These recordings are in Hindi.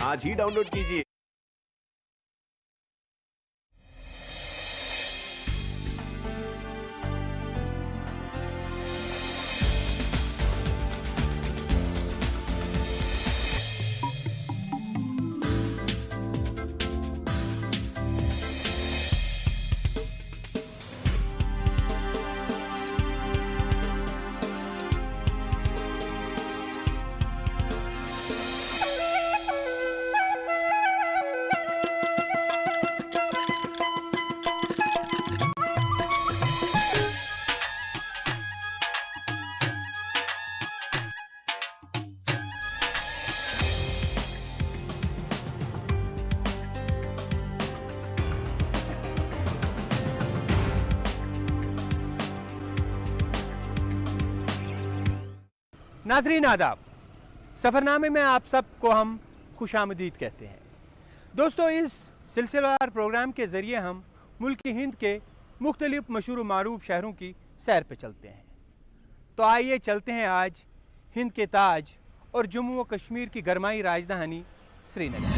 आज ही डाउनलोड कीजिए। नाज़रीन आदाब, सफ़रनामे में आप सबको हम खुशामदीद कहते हैं। दोस्तों, इस सिलसिलेवार प्रोग्राम के ज़रिए हम मुल्क हिंद के मुख्तलिफ मशहूर व मारूफ शहरों की सैर पे चलते हैं। तो आइए चलते हैं आज हिंद के ताज और जम्मू व कश्मीर की गरमाई राजधानी श्रीनगर।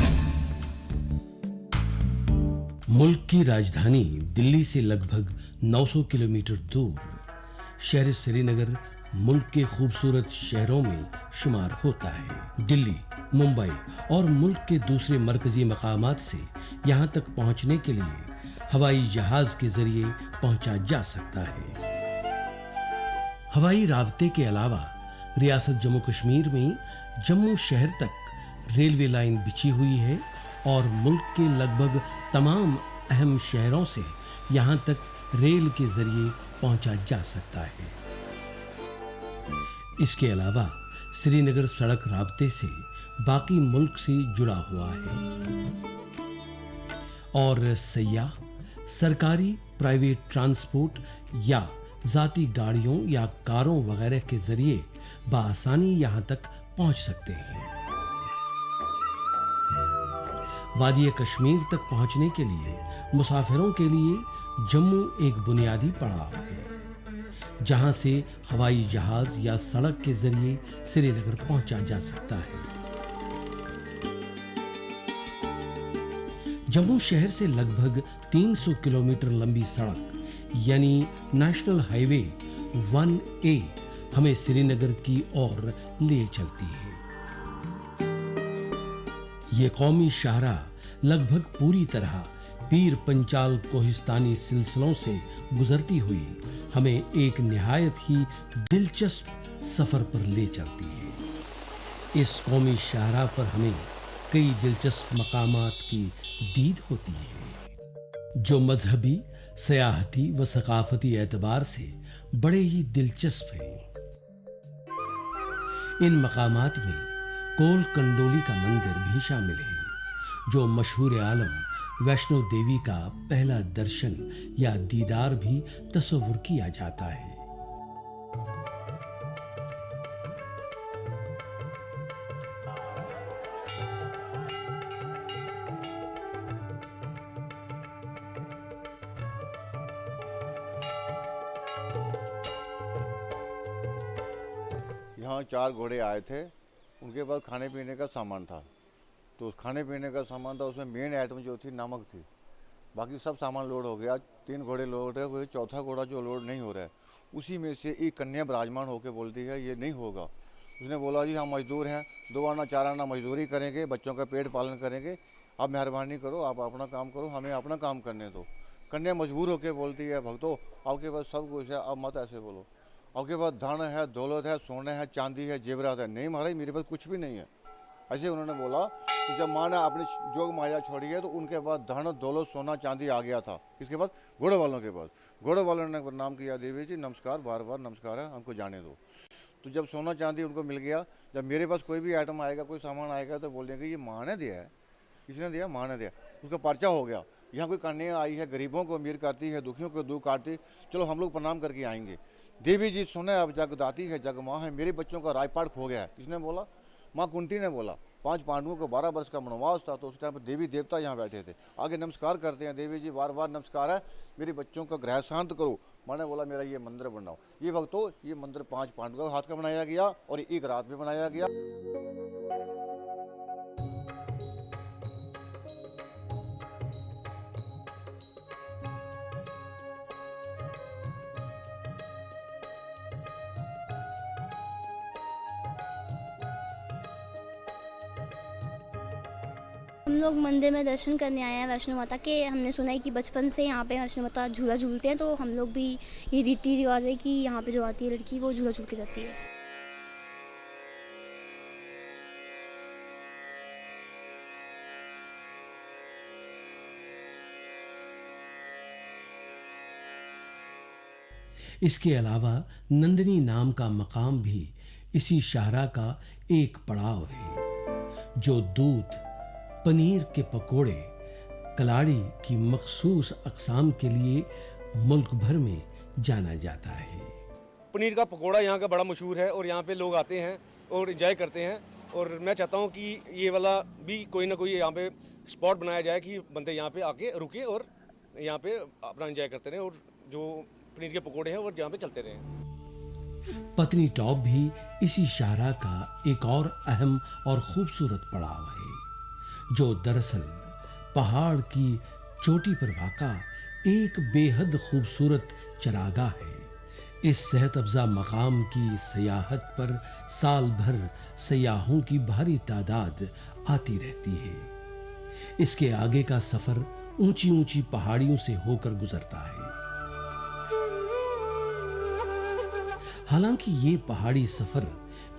मुल्क की राजधानी दिल्ली से लगभग 900 किलोमीटर दूर शहर श्रीनगर मुल्क के खूबसूरत शहरों में शुमार होता है। दिल्ली, मुंबई और मुल्क के दूसरे मरकजी मकामात से यहाँ तक पहुँचने के लिए हवाई जहाज के जरिए पहुँचा जा सकता है। हवाई राब्ते के अलावा रियासत जम्मू कश्मीर में जम्मू शहर तक रेलवे लाइन बिछी हुई है और मुल्क के लगभग तमाम अहम शहरों से यहाँ तक रेल के जरिए पहुँचा जा सकता है। इसके अलावा श्रीनगर सड़क राब्ते से बाकी मुल्क से जुड़ा हुआ है और सयाह सरकारी प्राइवेट ट्रांसपोर्ट या जाती गाड़ियों या कारों वगैरह के जरिए बआसानी यहां तक पहुंच सकते हैं। वादी कश्मीर तक पहुंचने के लिए मुसाफिरों के लिए जम्मू एक बुनियादी पड़ाव है, जहां से हवाई जहाज या सड़क के जरिए श्रीनगर पहुंचा जा सकता है। जम्मू शहर से लगभग 300 किलोमीटर लंबी सड़क यानी नेशनल हाईवे 1A हमें श्रीनगर की ओर ले चलती है। ये कौमी शाहराह लगभग पूरी तरह पीर पंचाल कोहिस्तानी सिलसिलों से गुजरती हुई हमें एक निहायत ही दिलचस्प सफर पर ले चलती है। इस कौमी शाहराह पर हमें कई दिलचस्प मकामात की दीद होती है, जो मजहबी, सयाहती व सकाफती एतबार से बड़े ही दिलचस्प हैं। इन मकामात में कोल कंडोली का मंदिर भी शामिल है, जो मशहूर आलम वैष्णो देवी का पहला दर्शन या दीदार भी तस्वुर किया जाता है। यहाँ 4 घोड़े आए थे, उनके पास खाने पीने का सामान था। तो उस खाने पीने का सामान था, उसमें मेन आइटम जो थी नमक थी। बाकी सब सामान लोड हो गया, 3 घोड़े लोड है, कोई चौथा घोड़ा जो लोड नहीं हो रहा है। उसी में से एक कन्या विराजमान होकर बोलती है ये नहीं होगा। उसने बोला जी हम मजदूर हैं, 2 आना 4 आना मजदूरी करेंगे, बच्चों का पेट पालन करेंगे, आप मेहरबानी करो, आप अपना काम करो, हमें अपना काम करने दो। कन्या मजबूर होकर बोलती है भक्तों आपके पास सब कुछ है, अब मत ऐसे बोलो, आपके पास धन है, दौलत है, सोने है, चांदी है, जेवरात है। नहीं महाराज मेरे पास कुछ भी नहीं है, ऐसे उन्होंने बोला। तो जब माँ ने अपनी जोग माया छोड़ी है तो उनके पास धन दौलत सोना चांदी आ गया था। किसके पास? घोड़े वालों के पास। घोड़े वालों ने प्रणाम किया, देवी जी नमस्कार, बार बार नमस्कार है, हमको जाने दो। तो जब सोना चांदी उनको मिल गया, जब मेरे पास कोई भी आइटम आएगा, कोई सामान आएगा तो बोल देंगे ये माँ ने दिया है। किसने दिया? माँ ने दिया। उसका पर्चा हो गया। यहाँ कोई कन्या आई है, गरीबों को अमीर करती है, दुखियों को दुख काटती, चलो हम लोग प्रणाम करके आएंगे। देवी जी सुने अब जग दाती है, जग माँ है, मेरे बच्चों का रायपाट खो गया है। किसने बोला? माँ कुंती ने बोला। 5 पांडवों को 12 वर्ष का वनवास था, तो उस टाइम पर देवी देवता यहाँ बैठे थे। आगे नमस्कार करते हैं, देवी जी बार बार नमस्कार है, मेरे बच्चों का ग्रह शांत करो। मैंने बोला मेरा ये मंदिर बनाओ। ये भक्तों ये मंदिर 5 पांडवों के हाथ का बनाया गया और एक रात में बनाया गया। हम लोग मंदिर में दर्शन करने आए हैं वैष्णो माता के। हमने सुना है कि बचपन से यहाँ पे वैष्णो माता झूला झूलते हैं, तो हम लोग भी, ये रीति रिवाज है कि यहाँ पे जो आती है लड़की वो झूला झूल के जाती है। इसके अलावा नंदिनी नाम का मकाम भी इसी शाहरा का एक पड़ाव है, जो दूध, पनीर के पकोड़े, कलाड़ी की मखसूस अक़साम के लिए मुल्क भर में जाना जाता है। पनीर का पकोड़ा यहाँ का बड़ा मशहूर है और यहाँ पे लोग आते हैं और एंजॉय करते हैं। और मैं चाहता हूँ कि ये वाला भी कोई ना कोई यहाँ पे स्पॉट बनाया जाए कि बंदे यहाँ पे आके रुके और यहाँ पे अपना एंजॉय करते रहें, और जो पनीर के पकोड़े हैं वो यहाँ पे चलते रहें। पत्नी टॉप भी इसी शाहरा का एक और अहम और खूबसूरत पड़ाव है, जो दरअसल पहाड़ की चोटी पर वाक़ा एक बेहद खूबसूरत चरागाह है। इस सेहत अफ़ज़ा मकाम की सयाहत पर साल भर सयाहों की भारी तादाद आती रहती है। इसके आगे का सफ़र ऊंची ऊंची पहाड़ियों से होकर गुजरता है। हालांकि ये पहाड़ी सफर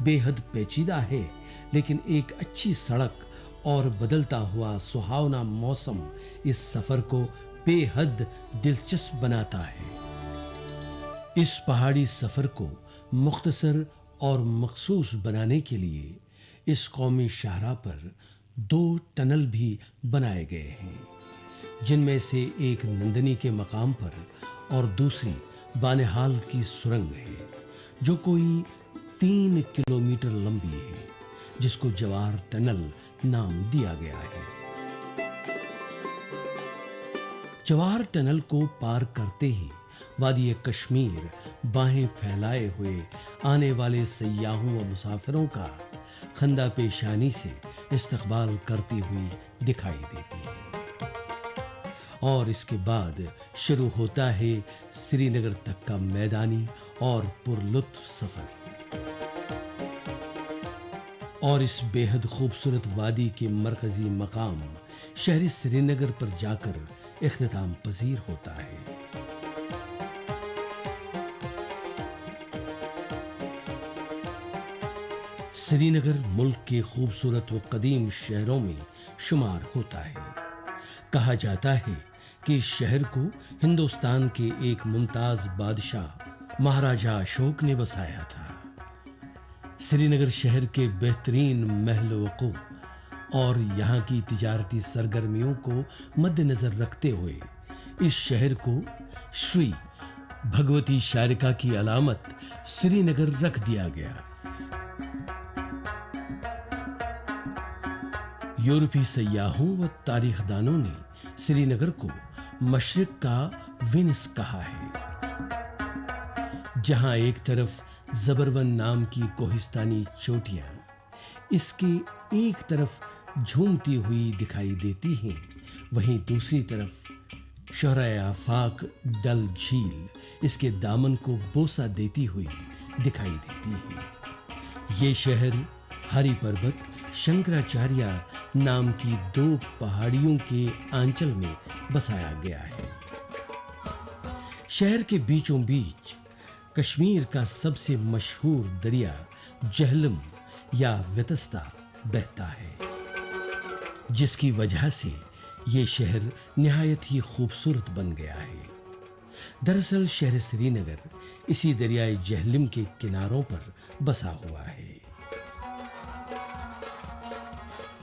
बेहद पेचीदा है, लेकिन एक अच्छी सड़क और बदलता हुआ सुहावना मौसम इस सफर को बेहद दिलचस्प बनाता है। इस पहाड़ी सफर को मुख्तसर और मखसूस बनाने के लिए इस कौमी शाहरा पर 2 टनल भी बनाए गए हैं, जिनमें से एक नंदनी के मकाम पर और दूसरी बानिहाल की सुरंग है, जो कोई 3 किलोमीटर लंबी है, जिसको जवाहर टनल नाम दिया गया है। जवाहर टनल को पार करते ही वादी कश्मीर बाहें फैलाए हुए आने वाले सयाहों व मुसाफिरों का खंदा पेशानी से इस्तकबाल करती हुई दिखाई देती है। और इसके बाद शुरू होता है श्रीनगर तक का मैदानी और पुरलुत्फ सफर। और इस बेहद खूबसूरत वादी के मरकजी मकाम शहरी श्रीनगर पर जाकर इख्तिताम पजीर होता है। श्रीनगर मुल्क के खूबसूरत व कदीम शहरों में शुमार होता है। कहा जाता है कि इस शहर को हिंदुस्तान के एक मुमताज बादशाह महाराजा अशोक ने बसाया था। श्रीनगर शहर के बेहतरीन महल वक़ू और यहाँ की तिजारती सरगर्मियों को मद्देनजर रखते हुए इस शहर को श्री भगवती शारिका की अलामत श्रीनगर रख दिया गया। यूरोपी सयाहों व तारीखदानों ने श्रीनगर को मशरिक का वेनिस कहा है, जहां एक तरफ जबरवन नाम की कोहिस्तानी चोटियां इसके एक तरफ झूमती हुई दिखाई देती हैं, वहीं दूसरी तरफ शोहराए आफाक डल झील इसके दामन को बोसा देती हुई दिखाई देती है। ये शहर हरि पर्वत शंकराचार्य नाम की 2 पहाड़ियों के आंचल में बसाया गया है। शहर के बीचों बीच कश्मीर का सबसे मशहूर दरिया जहलम या वेतस्ता बहता है, जिसकी वजह से ये शहर निहायत ही खूबसूरत बन गया है। दरअसल शहर श्रीनगर इसी दरियाए जहलम के किनारों पर बसा हुआ है।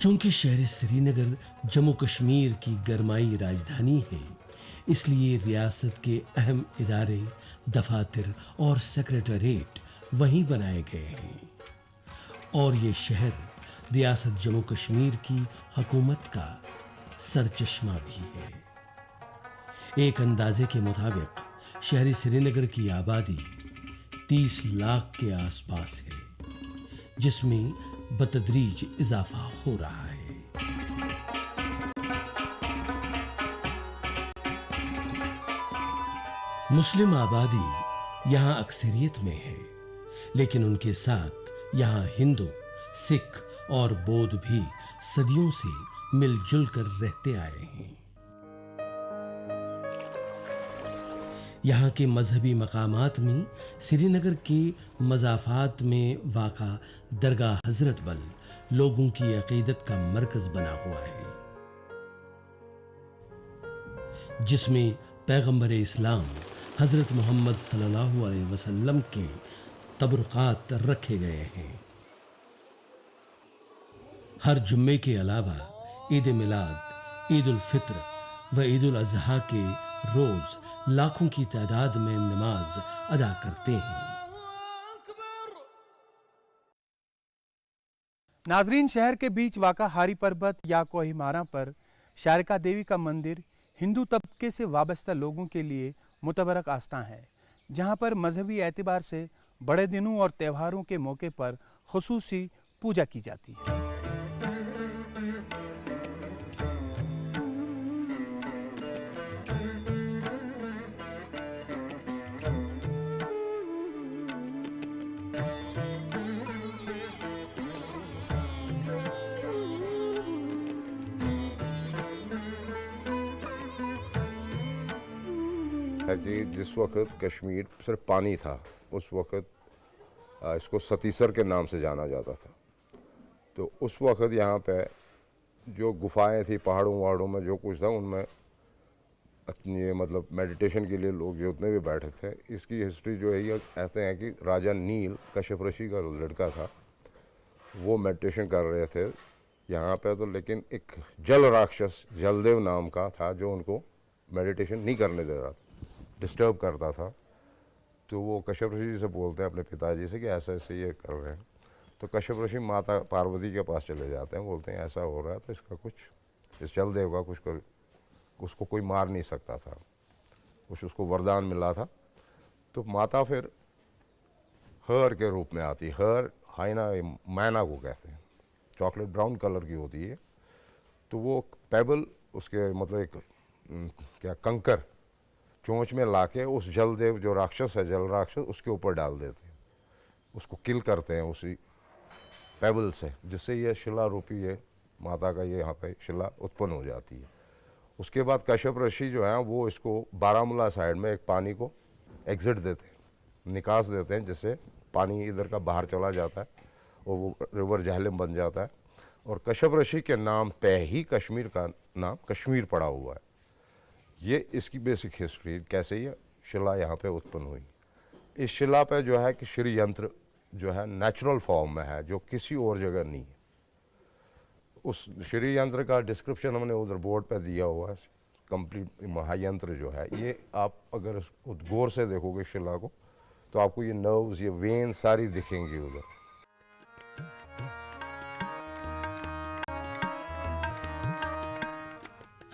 चूंकि शहर श्रीनगर जम्मू कश्मीर की गरमाई राजधानी है, इसलिए रियासत के अहम इदारे, दफातर और सेक्रेटरीट वहीं बनाए गए हैं। और ये शहर रियासत जम्मू कश्मीर की हुकूमत का सरचश्मा भी है। एक अंदाजे के मुताबिक शहरी श्रीनगर की आबादी 30 लाख के आसपास है, जिसमें बतदरीज इजाफा हो रहा है। मुस्लिम आबादी यहाँ अक्सरियत में है, लेकिन उनके साथ यहाँ हिंदू, सिख और बौद्ध भी सदियों से मिलजुल कर रहते आए हैं। यहाँ के मजहबी मकामात में श्रीनगर के मज़ाफ़ात में वाक़ा दरगाह हज़रत बल लोगों की अक़ीदत का मरकज़ बना हुआ है, जिसमें पैगंबर इस्लाम हज़रत मोहम्मद सल्लल्लाहु अलैहि वसल्लम के तबरुकात रखे गए हैं। हर जुम्मे के अलावा ईद मिलाद, ईद उल फित्र व ईद उल अज़हा के रोज़ लाखों की तादाद में नमाज अदा करते हैं। नाजरीन, शहर के बीच वाक़ा हारी पर्वत या कोहिमारा पर शारिका देवी का मंदिर हिंदू तबके से वाबस्ता लोगों के लिए मुतबरक आस्था है, जहां पर मजहबी एतबार से बड़े दिनों और त्योहारों के मौके पर खुसूसी पूजा की जाती है। है कि जिस वक्त कश्मीर सिर्फ पानी था, उस वक्त इसको सतीसर के नाम से जाना जाता था। तो उस वक्त यहाँ पे जो गुफाएं थी पहाड़ों वहाड़ों में, जो कुछ था उनमें अपनी मतलब मेडिटेशन के लिए लोग जितने भी बैठे थे। इसकी हिस्ट्री जो है ये कहते हैं कि राजा नील कश्यप ऋषि का लड़का था, वो मेडिटेशन कर रहे थे यहाँ पे। तो लेकिन एक जल राक्षस जलदेव नाम का था जो उनको मेडिटेशन नहीं करने दे रहा था, डिस्टर्ब करता था। तो वो कश्यप ऋषि से बोलते हैं अपने पिताजी से कि ऐसा ऐसे ये कर रहे हैं। तो कश्यप ऋषि माता पार्वती के पास चले जाते हैं, बोलते हैं ऐसा हो रहा है तो इसका कुछ, इस जलदेव का कुछ कर, उसको कोई मार नहीं सकता था, कुछ उसको वरदान मिला था। तो माता फिर हर के रूप में आती, हर हाइना मैना को कहते हैं, चॉकलेट ब्राउन कलर की होती है। तो वो पेबल उसके मतलब एक क्या कंकर चोंच में लाके उस जलदेव जो राक्षस है, जल राक्षस, उसके ऊपर डाल देते हैं, उसको किल करते हैं उसी पेबल से, जिससे ये शिला रूपी ये माता का ये यहाँ पे शिला उत्पन्न हो जाती है। उसके बाद कश्यप ऋषि जो है वो इसको बारामूला साइड में एक पानी को एग्जिट देते हैं, निकास देते हैं, जिससे पानी इधर का बाहर चला जाता है और वो रिवर जहलम बन जाता है। और कश्यप ऋषि के नाम पे ही कश्मीर का नाम कश्मीर पड़ा हुआ है। ये इसकी बेसिक हिस्ट्री, कैसे ये शिला यहाँ पे उत्पन्न हुई। इस शिला पे जो है कि श्री यंत्र जो है नेचुरल फॉर्म में है, जो किसी और जगह नहीं है। उस श्री यंत्र का डिस्क्रिप्शन हमने उधर बोर्ड पे दिया हुआ है। कंप्लीट महायंत्र जो है ये, आप अगर गौर से देखोगे शिला को तो आपको ये नर्व्स, ये वेन सारी दिखेंगी उधर।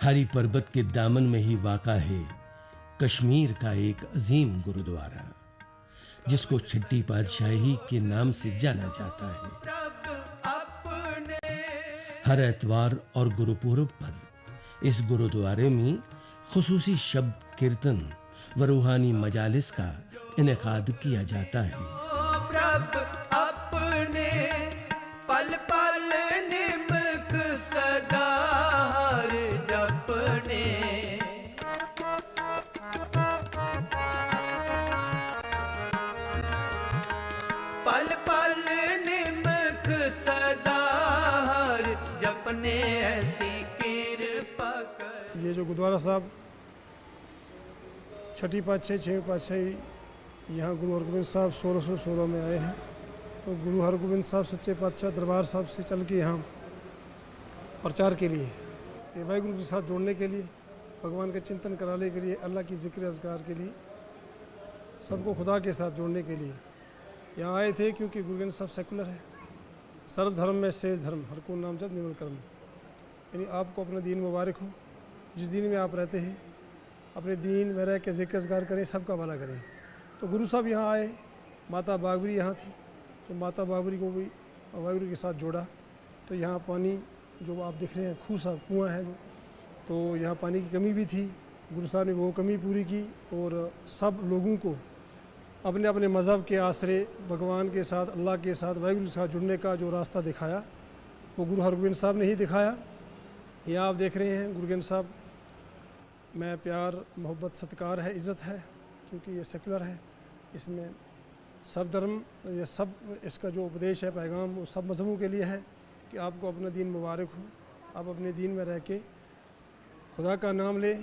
हरी पर्वत के दामन में ही वाक़ा है कश्मीर का एक अजीम गुरुद्वारा, जिसको छठी पातशाही के नाम से जाना जाता है। हर एतवार और गुरुपुरब पर इस गुरुद्वारे में खुसूसी शब्द कीर्तन व रूहानी मजालिस का इनेकाद किया जाता है। पल पल निमक सदा हर जपने, पल पल निमक सदा हर जपने, ऐसी कृपा कर। ये जो गुरुद्वारा साहब छठी पातशाही छठवीं पातशाही यहाँ गुरु हरगोबिंद साहब 1616 में आए हैं। तो गुरु हरगोबिंद साहब सच्चे पातशाह दरबार साहब से चल के यहाँ प्रचार के लिए, ये वाहिगुरु के साथ जोड़ने के लिए, भगवान का चिंतन कराने के लिए, अल्लाह की जिक्र अज़कार के लिए, सबको खुदा के साथ जोड़ने के लिए यहाँ आए थे। क्योंकि गुरु गोबिंद साहब सेकुलर है, सर्वधर्म में श्रेष्ठ धर्म, हर को नाम जब निर्मल कर्म। यानी आपको अपना दीन मुबारक हो, जिस दीन में आप रहते हैं अपने दीन में रह के जिक्र अज़कार करें, सबका भला करें। तो गुरु साहब यहाँ आए, माता बागवरी यहाँ थी, तो माता बाबरी को भी वाहिगुरु के साथ जोड़ा। तो यहाँ पानी जो आप देख रहे हैं खूह सा कुआँ है, तो यहाँ पानी की कमी भी थी, गुरु साहब ने वो कमी पूरी की और सब लोगों को अपने अपने मज़हब के आसरे भगवान के साथ, अल्लाह के साथ, वाहिगुरु के साथ जुड़ने का जो रास्ता दिखाया वो गुरु हरगोबिंद साहब ने ही दिखाया। ये आप देख रहे हैं गुरुगन साहब में प्यार मोहब्बत सत्कार है, इज़्ज़त है, क्योंकि ये सेकुलर है। इसमें सब धर्म, ये सब इसका जो उपदेश है, पैगाम, वो सब मज़हबों के लिए है कि आपको अपना दीन मुबारक हो, आप अपने दीन में रह के खुदा का नाम ले,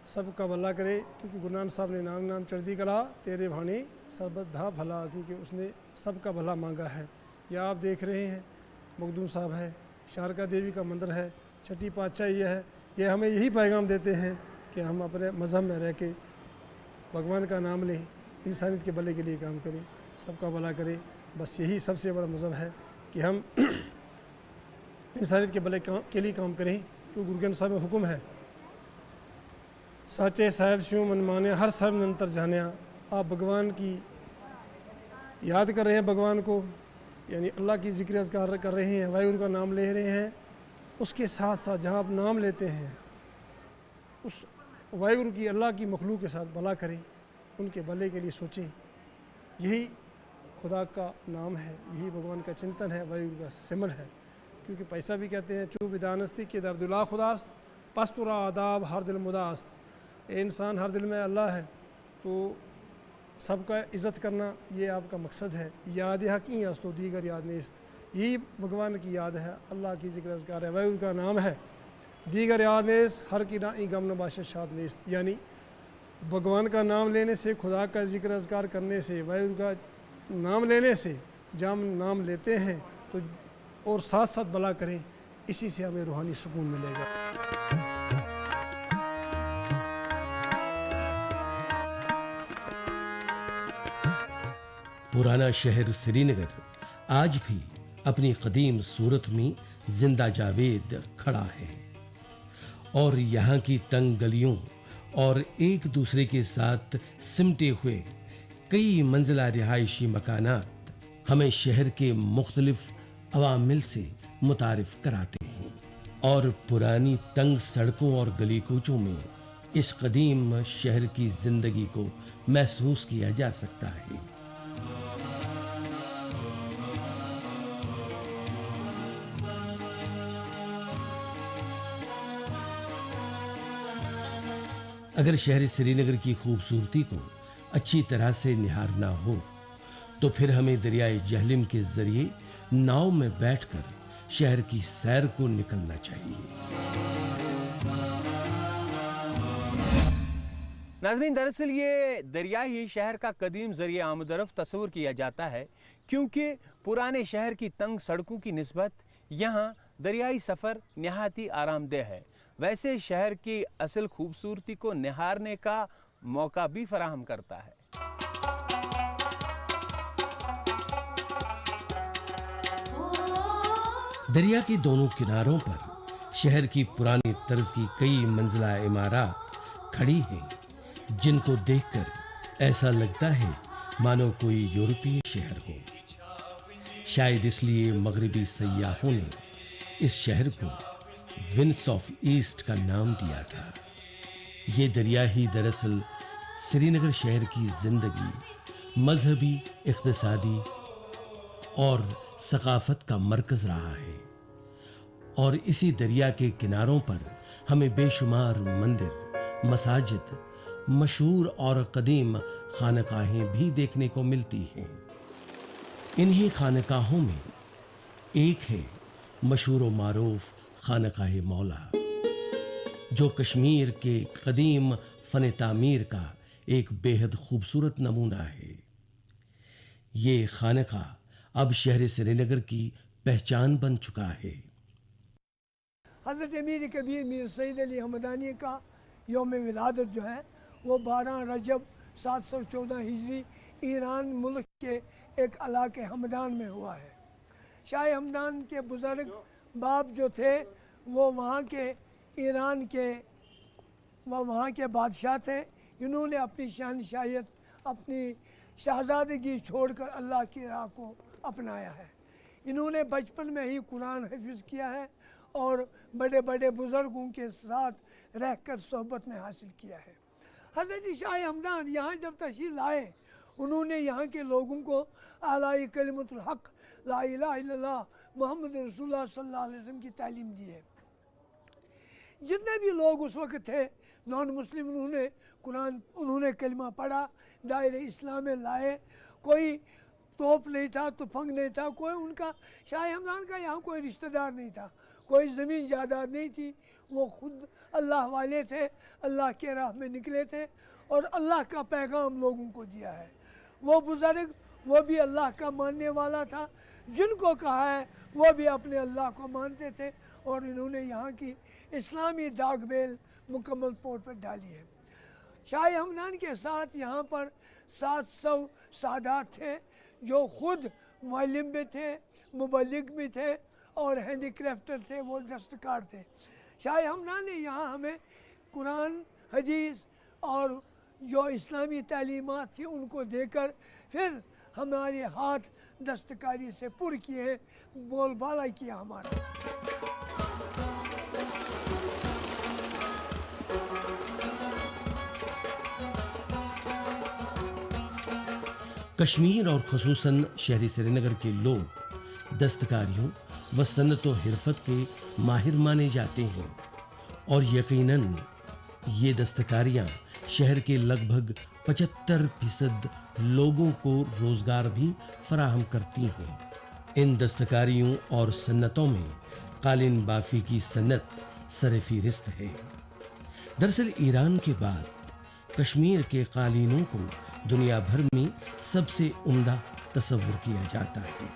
सबका भला करे, क्योंकि गुरु नानक साहब ने नाम चढ़दी कला तेरे भाने सबधा भला, क्योंकि उसने सबका भला मांगा है। यह आप देख रहे हैं मखदूम साहब है, शारका देवी का मंदिर है, छठी पातशाह ये है। ये हमें यही पैगाम देते हैं कि हम अपने मज़हब में रह के भगवान का नाम लें, इंसानियत के भले के लिए काम करें, सबका भला करें। बस यही सबसे बड़ा मज़हब है कि हम इंसानियत के भले के लिए काम करें, क्योंकि गुरु ग्रंथ साहब में हुक्म है, साचे साहेब शिव मन माने हर सर्व नंतर जानिया। आप भगवान की याद कर रहे हैं, भगवान को यानी अल्लाह की जिक्र अज़कार कर रहे हैं, वाहिगुरु का नाम ले रहे हैं, उसके साथ साथ जहाँ आप नाम लेते हैं उस वाहिगुरु की, अल्लाह की मखलूक के साथ भला करें, उनके भले के लिए सोचें। यही खुदा का नाम है, यही भगवान का चिंतन है, वाहिगुरु का सिमरन है। क्योंकि पैसा भी कहते हैं चू विदानस्ती के दर्दुल्ला खुदास्त पस्तुरा आदाब हर दिल मुदास्त। इंसान हर दिल में अल्लाह है, तो सबका इज़्ज़त करना ये आपका मकसद है। याद हक ही हस्तो दीगर याद नेस्त, यही भगवान की याद है, अल्लाह की जिक्र अज़कार है, वाहिगुरु का नाम है। दीगर याद नेस्त हर की ना गम नबाश शाद नेस्त, यानी भगवान का नाम लेने से, खुदा का जिक्र अज़कार करने से, वाहिगुरु का नाम लेने से, जब हम नाम लेते हैं तो और साथ साथ भला करें, इसी से हमें रूहानी सुकून मिलेगा। पुराना शहर श्रीनगर आज भी अपनी कदीम सूरत में जिंदा जावेद खड़ा है और यहाँ की तंग गलियों और एक दूसरे के साथ सिमटे हुए कई मंजिला रिहायशी मकानात हमें शहर के मुख्तलिफ अवामिल से मुतारिफ कराते हैं और पुरानी तंग सड़कों और गली कूचों में इस कदीम शहर की जिंदगी को महसूस किया जा सकता है। अगर शहर श्रीनगर की खूबसूरती को अच्छी तरह से निहारना हो तो फिर हमें दरियाए जहलिम के जरिए नाव में बैठकर शहर की सैर को निकलना चाहिए। नाज़रीन, दरअसल ये दरिया ही शहर का कदीम ज़रिया आमदरफ़्त तस्वुर किया जाता है, क्योंकि पुराने शहर की तंग सड़कों की निस्बत यहाँ दरियाई सफ़र नहायती आरामदेह है। वैसे शहर की असल खूबसूरती को निहारने का मौका भी फराहम करता है। दरिया के दोनों किनारों पर शहर की पुरानी तर्ज की कई मंजिला इमारत खड़ी हैं, जिनको देखकर ऐसा लगता है मानो कोई यूरोपीय शहर हो। शायद इसलिए मगरिबी सयाहों ने इस शहर को विंस ऑफ ईस्ट का नाम दिया था। ये दरिया ही दरअसल श्रीनगर शहर की जिंदगी, मजहबी, इक़्तिसादी और सकाफत का मरकज रहा है और इसी दरिया के किनारों पर हमें बेशुमार मंदिर, मसाजिद, मशहूर और कदीम खानकाहें भी देखने को मिलती हैं। इन्हीं खानकाहों में एक है मशहूर मारूफ खानकाहे मौला, जो कश्मीर के कदीम फन तामीर का एक बेहद खूबसूरत नमूना है। ये खानका अब शहर श्रीनगर की पहचान बन चुका है। हज़रत अमीर कबीर मीर सईद अली हमदानी का यौम विलादत जो है वो 12 रजब 714 हिजरी ईरान मुल्क के एक इलाके हमदान में हुआ है। शाह हमदान के बुज़ुर्ग बाप जो थे वो वहाँ के बादशाह थे। इन्होंने अपनी शहनशाहियत, अपनी शहज़ादगी छोड़कर अल्लाह की राह को अपनाया है। इन्होंने बचपन में ही कुरान हिफ्ज़ किया है और बड़े बड़े बुज़ुर्गों के साथ रहकर सोहबत में हासिल किया है। हज़रत शाह हमदान यहाँ जब तशरीफ़ लाए, उन्होंने यहाँ के लोगों को आला कलिमतुल हक़ ला इलाहा इल्लल्लाह मुहम्मद रसूलुल्लाह सल्लल्लाहु अलैहि वसल्लम की तालीम दी है। जितने भी लोग उस वक्त थे नॉन मुस्लिम, उन्होंने कलमा पढ़ा, दायरे इस्लाम में लाए। कोई तोप नहीं था, तुफंग नहीं था, कोई उनका शाह हमदान का यहाँ कोई रिश्तेदार नहीं था, कोई ज़मीन जायदाद नहीं थी। वो खुद अल्लाह वाले थे, अल्लाह के राह में निकले थे और अल्लाह का पैगाम लोगों को दिया है। वो बुज़ुर्ग वो भी अल्लाह का मानने वाला था, जिनको कहा है वो भी अपने अल्लाह को मानते थे और इन्होंने यहाँ की इस्लामी दागबेल मुकम्मल तौर पर डाली है। शाह हमदान के साथ यहाँ पर 700 सादात थे जो खुद मुअल्लिम भी थे, मुबल्लिग भी थे और हैंडीक्राफ्टर थे, वो दस्तकार थे। शाह हमदान ने यहाँ हमें कुरान, हदीस और जो इस्लामी तालीमात थी उनको देकर फिर हमारे हाथ दस्तकारी से पुर किए, बोलबाला किया हमारा। कश्मीर और ख़ुसूसन शहरी श्रीनगर के लोग दस्तकारियों व सन्नत व हिरफत के माहिर माने जाते हैं और यकीनन ये दस्तकारियाँ शहर के लगभग 75% लोगों को रोज़गार भी फराहम करती हैं। इन दस्तकारियों और सन्नतों में कालीन बाफ़ी की सन्नत सरफ़हरिस्त है। दरअसल ईरान के बाद कश्मीर के कालीनों को दुनिया भर में सबसे उम्दा तस्वुर किया जाता है।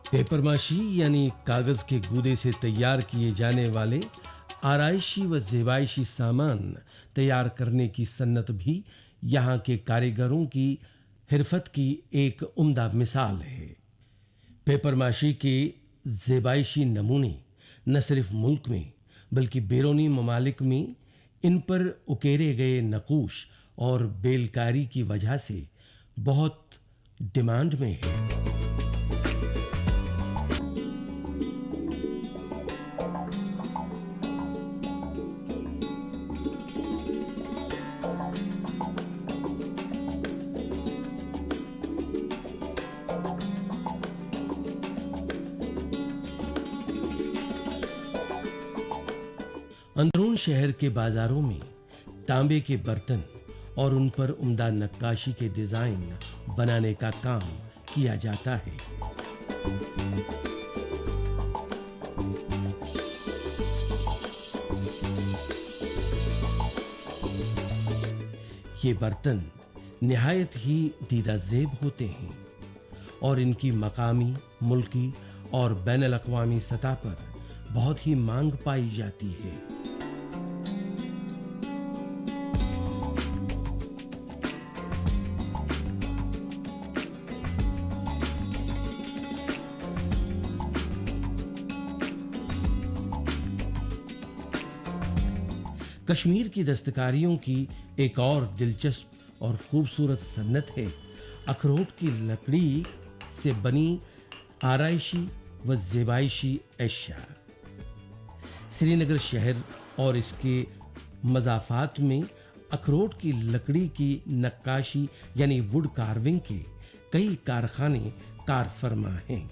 पेपरमाशी यानी कागज के गूदे से तैयार किए जाने वाले आराइशी व ज़ेबाइशी सामान तैयार करने की सन्नत भी यहाँ के कारीगरों की हिरफत की एक उम्दा मिसाल है। पेपरमाशी के ज़ेबाइशी नमूने न सिर्फ मुल्क में बल्कि बैरूनी ममालिक में इन पर उकेरे गए नक़ूश और बेलकारी की वजह से बहुत डिमांड में है। अंदरून शहर के बाजारों में तांबे के बर्तन और उन पर उम्दा नक्काशी के डिजाइन बनाने का काम किया जाता है। ये बर्तन निहायत ही दीदाज़ेब होते हैं और इनकी मकामी, मुल्की और बैनुल अक़वामी सतह पर बहुत ही मांग पाई जाती है। कश्मीर की दस्तकारियों की एक और दिलचस्प और खूबसूरत सन्नत है अखरोट की लकड़ी से बनी आराइशी व ज़ेबाइशी अशिया। श्रीनगर शहर और इसके मज़ाफ़ात में अखरोट की लकड़ी की नक्काशी यानी वुड कार्विंग के कई कारखाने कार फरमा हैं।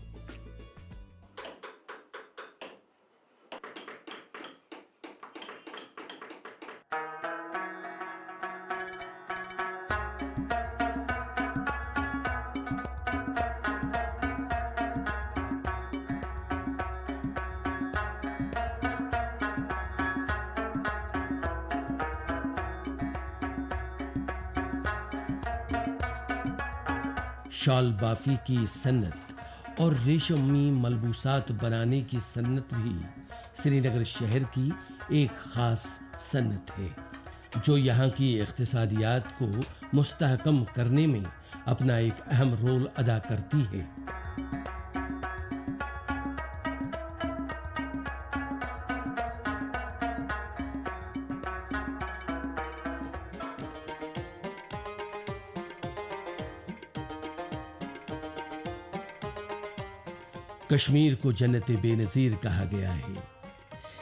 शाल बाफी की सन्नत और रेशमी मलबूसात बनाने की सन्नत भी श्रीनगर शहर की एक ख़ास सन्नत है जो यहाँ की इक़्तिसादियात को मुस्तहकम करने में अपना एक अहम रोल अदा करती है। कश्मीर को जन्नत बेनज़ीर कहा गया है,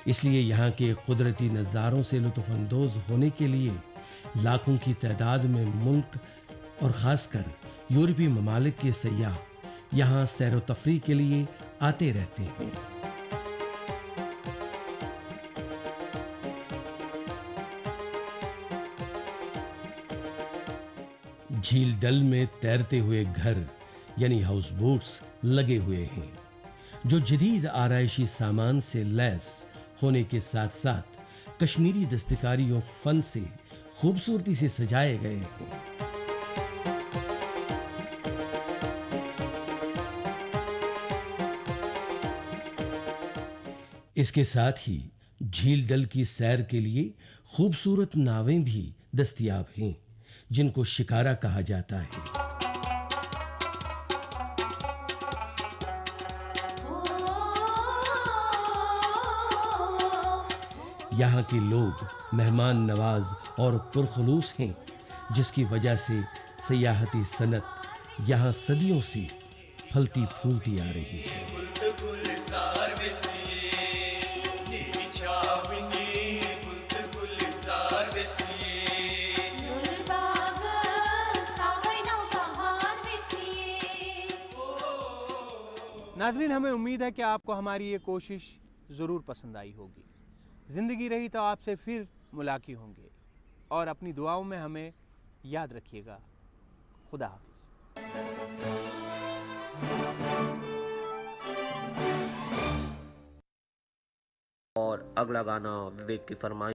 इसलिए यहाँ के कुदरती नज़ारों से लुत्फ़ अंदोज़ होने के लिए लाखों की तादाद में मुल्क और ख़ासकर यूरोपीय ममालिक के सयाह यहाँ सैर व तफरीह के लिए आते रहते हैं। झील डल में तैरते हुए घर यानी हाउस बोट्स लगे हुए हैं, जो जदीद आराइशी सामान से लैस होने के साथ साथ कश्मीरी दस्तकारी और फन से खूबसूरती से सजाए गए हैं। इसके साथ ही झील डल की सैर के लिए खूबसूरत नावें भी दस्तयाब हैं, जिनको शिकारा कहा जाता है। यहाँ के लोग मेहमान नवाज और पुरखलूस हैं, जिसकी वजह से सयाहती सनत यहाँ सदियों से फलती फूलती आ रही है। नाज़रीन, हमें उम्मीद है कि आपको हमारी ये कोशिश ज़रूर पसंद आई होगी। ज़िंदगी रही तो आपसे फिर मुलाकात होंगे और अपनी दुआओं में हमें याद रखिएगा। खुदा हाफ़िज़। और अगला गाना विवेक की फरमाइश